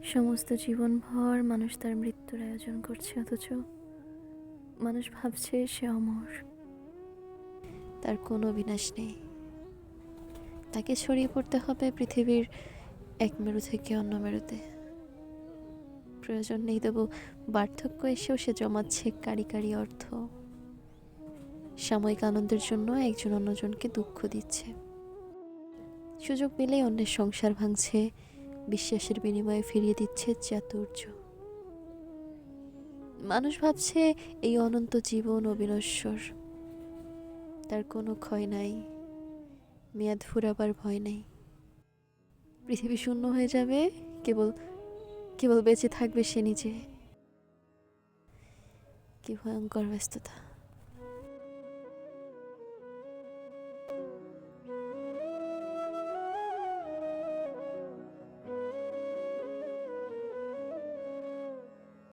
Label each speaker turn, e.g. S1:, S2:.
S1: সমস্ত জীবনভর মানুষ তার মৃত্যুর আয়োজন করছে, অথচ মানুষ ভাবছে সে অমর। তার কোনো বিনাশ নেই। তাকে ছড়িয়ে পড়তে হবে পৃথিবীর এক মেরু থেকে অন্য মেরুতে। প্রয়োজন নেই, তবু বার্ধক্য এসেও সে জমাচ্ছে কারি কারি অর্থ। সাময়িক আনন্দের জন্য একজন অন্যজনকে দুঃখ দিচ্ছে। সুযোগ পেলেই অন্যের সংসার ভাঙছে, বিশ্বাসের বিনিময়ে ফিরিয়ে দিচ্ছে চাতুর্য। মানুষ ভাবছে এই অনন্ত জীবন অবিনশ্বর, তার কোনো ক্ষয় নাই, মেয়াদ ফুরাবার ভয় নেই। পৃথিবী শূন্য হয়ে যাবে, কেবল কেবল বেঁচে থাকবে সে নিজে। কি ভয়ঙ্কর ব্যস্ততা!